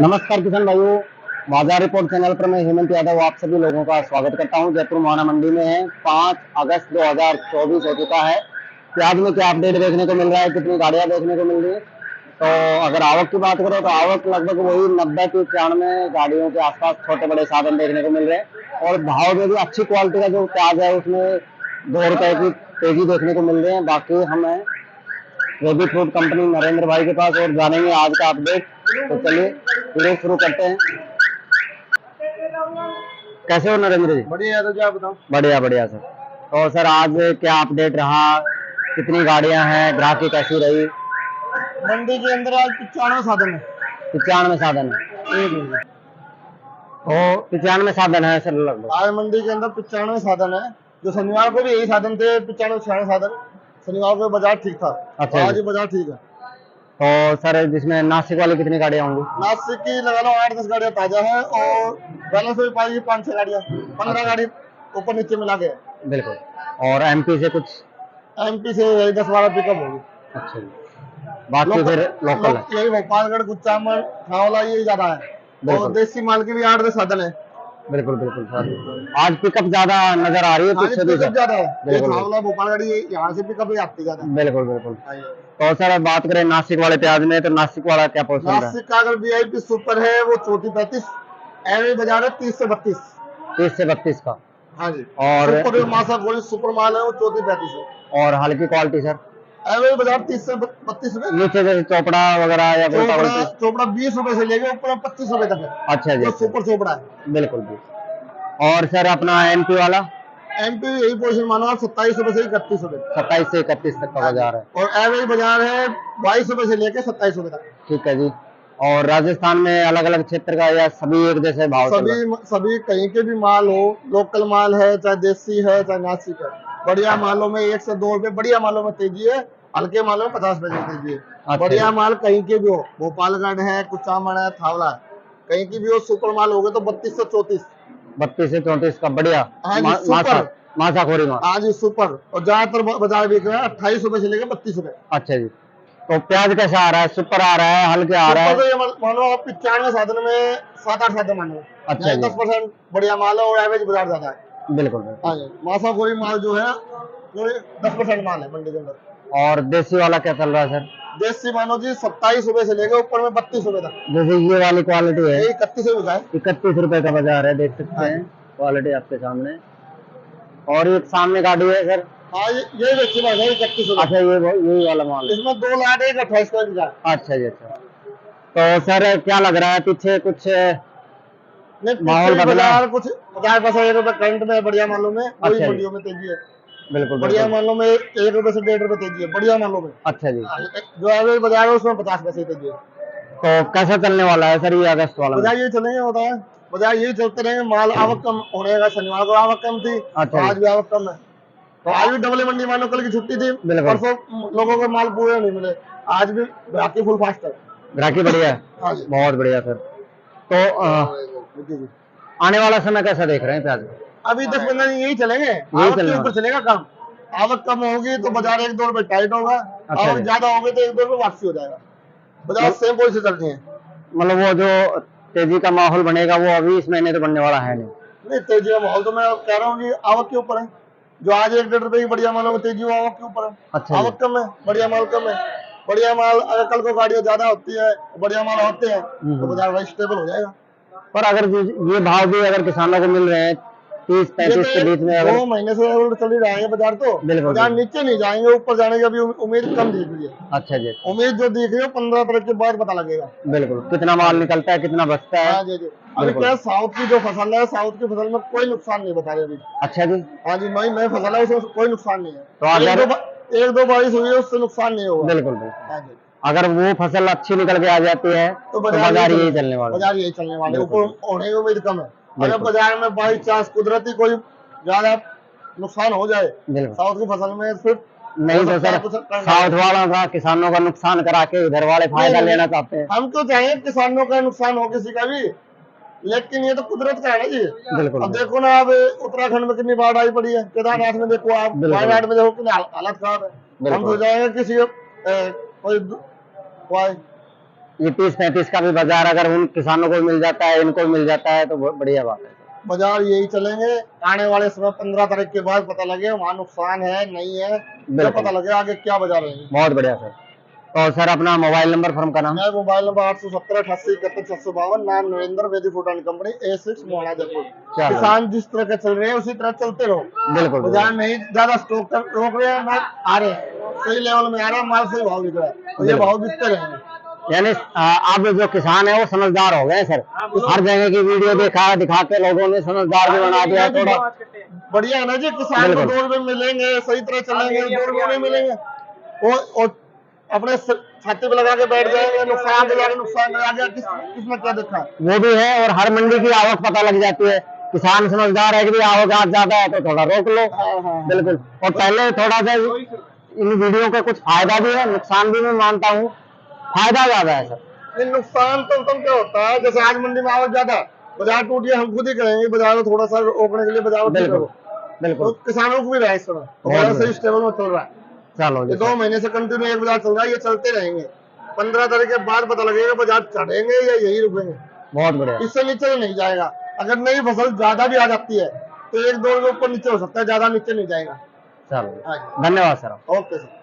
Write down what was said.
नमस्कार किसान भाइयों, बाजार रिपोर्ट चैनल पर मैं हेमंत यादव आप सभी लोगों का स्वागत करता हूं। जयपुर मोहाना मंडी में है 5 अगस्त 2024 हो चुका है। प्याज में क्या अपडेट देखने को मिल रहा है, कितनी गाड़ियां देखने को मिल रही है। तो अगर आवक की बात करें तो आवक लगभग वही 90 से 91 गाड़ियों के आसपास छोटे बड़े साधन देखने को मिल रहे हैं। और भाव में भी अच्छी क्वालिटी का जो प्याज है उसमें 2 रुपए की तेजी देखने को मिल रही है। बाकी हमें रेडी फ्रूट कंपनी नरेंद्र भाई के पास और जानेंगे आज का अपडेट। तो चलिए वीडियो शुरू करते हैं। कैसे हो नरेंद्र जी? बढ़िया है। तो क्या बताऊं? बढ़िया बढ़िया सर। तो सर आज क्या अपडेट रहा, कितनी गाड़ियां हैं, ग्राहकी कैसी रही? मंडी के अंदर आज 95 साधन है। 95 साधन है। एक मिनट। तो 95 साधन है सर लगभग। आज मंडी के अंदर 95 साधन है। जो शनिवार को भी यही साधन थे, 95 साधन। शनिवार को बाजार ठीक था। अच्छा आज बाजार ठीक है। तो सर जिसमें नासिक वाली कितनी गाड़ियां होंगी? नासिक की लगा लो 8-10 गाड़ियां ताजा है और बैलेंस भी पाएगी 5-6 गाड़ियां, 15 गाड़ी ऊपर नीचे मिला के। बिल्कुल। और एमपी से कुछ? एमपी से यही 10-12 पिकअप होगी। अच्छा जी। बाकी फिर लोकल है यही भोपालगढ़, गुच्चामन, खावला यही ज्यादा है। और देसी माल के भी 8-10 साधन है। बिल्कुल बिल्कुल सर। आज पिकअप ज्यादा नजर आ रही है पीछे भी पिकअप ज्यादा है। बिल्कुल खावला भोपालगढ़ यहाँ से पिकअप ही आती ज्यादा। बिल्कुल बिल्कुल। तो सर बात करें नासिक वाले प्याज में, तो नासिक वाला क्या पोजीशन है? नासिक का अगर वीआईपी सुपर है वो 34-35, एवरेज बाजार है 30 से 32। 30 से 32 का। हाँ जी। और सुपर मासा गोली सुपर माल है वो 34-35 है। और हल्की क्वालिटी सर? एवरेज बाजार 30 से 32 में। नीचे जैसे चोपड़ा वगैरह या चोपड़ा 20 रुपए से लेके ऊपर 25 रुपए तक है। अच्छा जी। सुपर चोपड़ा है। बिल्कुल बिल्कुल। और सर अपना एमपी वाला? एमपी यही पोजीशन मानो आप 27 रुपए से 31 रुपए। 27 से 31 तक का बाजार है। और एवरेज बाजार है 22 रुपए से लेके 27 रुपए तक। ठीक है जी। और राजस्थान में अलग अलग क्षेत्र का या सभी एक जैसे भाव? सभी कहीं के भी माल हो, लोकल माल है चाहे देसी है चाहे नासिक है, बढ़िया मालों में 1 से 2 रुपए, बढ़िया मालों में तेजी है, हल्के मालों में 50 पैसे तेजी है। अच्छा। बढ़िया माल कहीं के भी हो, भोपालगढ़ है, कुचामन है, थावला है, कहीं की भी हो, सुपर माल हो गए तो 32 से 34। 32 से 34 का बढ़िया। हाँ जी सुपर। मासाखोरी माल। हाँ जी सुपर। और ज्यादातर बाजार बिक रहा है 28 रुपए से लेकर 32 रुपए। अच्छा जी। तो प्याज कैसा आ रहा है? सुपर आ रहा है, हल्के आ रहा है? तो ये मानो आप 95 साधन में 7-8 साधन मानो। अच्छा 10% बढ़िया माल है और एवरेज बाजार ज्यादा है। बिल्कुल। हाँ जी। मासाखोरी माल जो है वो 10% माल है मंडी के अंदर। और देसी वाला क्या चल रहा है सर? देसी मानो जी 27 रुपए से लेकर ऊपर में 32 रुपए तक। जैसे ये वाली क्वालिटी है 31 रुपए है। 31 रुपए का बाजार है, देख सकते हैं क्वालिटी आपके सामने। और एक सामने गाड़ी है सर? हाँ ये देखिए भाई 31 रुपए। अच्छा यही वाला माल है। इसमें 2 लाट 28 का बिका। अच्छा जी। अच्छा तो सर क्या लग रहा है पीछे कुछ माहौल बदला? कुछ 50 रुपए करंट में बढ़िया मालों में। अच्छा मंडियों में तेजी है। बिल्कुल। बढ़िया मालों में 1 रुपए से 1.5 रुपए तेजी है बढ़िया मालों में। अच्छा जी। जो एवरेज बाजार है उसमें 50 पैसे तेजी है। तो कैसा चलने वाला है सर ये अगस्त वाला? बाजार यही चलेंगे, होता है बाजार यही चलते रहेंगे। माल आवक कम होने का, शनिवार को आवक कम थी। अच्छा। आज भी आवक कम है। तो आज भी डबल मंडी मानो कल की छुट्टी थी, परसों लोगों को माल पूरे नहीं मिले। आज भी ग्राहकी फुल फास्ट है। ग्राहकी बढ़िया है। बहुत बढ़िया सर। तो आने वाला समय कैसा देख रहे हैं प्याज? अभी 10-15 दिन यही चलेंगे। आवक के ऊपर चलेगा काम। आवक कम होगी तो बाजार 1-2 रुपए टाइट होगा। आवक ज्यादा होगी तो 1-2 रुपए वापसी हो जाएगा। बाजार सेम पोजीशन चलती है। मतलब वो जो तेजी का माहौल बनेगा वो अभी इस महीने तो बनने वाला है नहीं। तेजी का माहौल तो मैं कह रहा हूँ कि आवक के ऊपर है। जो आज 1-1.5 रुपए की बढ़िया मालों में तेजी, आवक के ऊपर है। अच्छा। आवक कम है, बढ़िया माल कम है। बढ़िया माल अगर कल को गाड़ियां ज्यादा होती है, बढ़िया माल होते हैं तो बाजार वही स्टेबल हो जाएगा। पर अगर ये भाव भी अगर किसानों को मिल रहे हैं 30-35 के बीच में, 2 महीने से चल ही रहे हैं बाजार, तो बाजार नीचे नहीं जाएंगे, ऊपर जाने की अभी उम्मीद कम दिख रही है। अच्छा जी। उम्मीद जो दिख रही है 15 तारीख के बाद पता लगेगा। बिल्कुल कितना माल निकलता है, कितना बचता है। हाँ जी जी। अभी क्या साउथ की जो फसल है, साउथ की फसल में कोई नुकसान नहीं बता रहे अभी। अच्छा जी। हाँ जी। नई फसल है उसमें कोई नुकसान नहीं है। तो 1-2 बारिश हुई है उससे नुकसान नहीं होगा। बिल्कुल बिल्कुल। हाँ जी। अगर वो फसल अच्छी निकल के आ जाती है तो बाजार यही चलने वाला। बाजार यही चलने वाले, ऊपर होने की उम्मीद कम है। अगर बाजार में बाई चांस कुदरती कोई ज्यादा नुकसान हो जाए साउथ की फसल में, फिर नहीं तो सर साउथ वालों का किसानों का नुकसान करा के इधर वाले फायदा लेना चाहते हैं। हम तो चाहेंगे किसानों का नुकसान हो किसी का भी, लेकिन ये तो कुदरत का है ना जी। बिल्कुल। अब देखो ना, अब उत्तराखंड में कितनी बाढ़ आई पड़ी है, केदारनाथ में देखो आप, वायनाड में देखो कितनी हालत खराब है। हम तो जाएंगे किसी ये 30-35 का भी बाजार अगर उन किसानों को मिल जाता है, इनको मिल जाता है तो बहुत बढ़िया बात है। बाजार यही चलेंगे आने वाले समय 15 तारीख के बाद पता लगे वहाँ नुकसान है नहीं है, जब पता लगे आगे क्या बाजार रहेंगे। बहुत बढ़िया सर। तो सर अपना मोबाइल नंबर फर्म का नाम? मैं मोबाइल नंबर 817-88-71-752, नाम Narendra, Vedi food and company, A6 Mohana Jaipur. किसान जिस तरह के चल रहे हैं उसी तरह चलते रहो। बिल्कुल। बाजार नहीं ज्यादा स्टॉक रोक रहे हैं, माल आ रहे हैं, सही लेवल में आ रहा है, माल सही भाव बिक रहा है, और ये भाव बिकते रहेंगे। यानी अब जो किसान है वो समझदार हो गए सर, हर जगह की वीडियो दिखा के लोगों ने समझदार भी बना दिया थोड़ा। बढ़िया है ना जी, किसान को 2 रुपए मिलेंगे, सही तरह चलेंगे, 2 रुपए नहीं मिलेंगे और अपने छाती पे लगा के बैठ जाएंगे, नुकसान आ गया, किसने क्या देखा। वो भी है, और हर मंडी की आवक पता लग जाती है। किसान समझदार है कि आवक आज ज्यादा है तो थोड़ा रोक लो। बिल्कुल। और पहले थोड़ा सा इन वीडियो का कुछ फायदा भी है, नुकसान भी मैं मानता हूँ, फायदा ज्यादा है सर। नुकसान तो क्या होता है, जैसे आज मंडी में आवक ज्यादा, बाजार टूट गया, हम खुद ही करेंगे बाजार को थोड़ा सा रोकने के लिए, बाजार बिल्कुल किसानों को भी रहा है इस समय सही स्टेबल में चल रहा है। चलो 2 महीने से कंटिन्यू एक बाजार चल रहा है, ये चलते रहेंगे। 15 तारीख के बाद पता लगेगा बाजार चढ़ेंगे या यही रुकेंगे। बहुत बढ़िया। इससे नीचे नहीं जाएगा। अगर नई फसल ज्यादा भी आ जाती है तो 1-2 रुपये ऊपर नीचे हो सकता है, ज्यादा नीचे नहीं जाएगा। चलो धन्यवाद सर। Okay sir.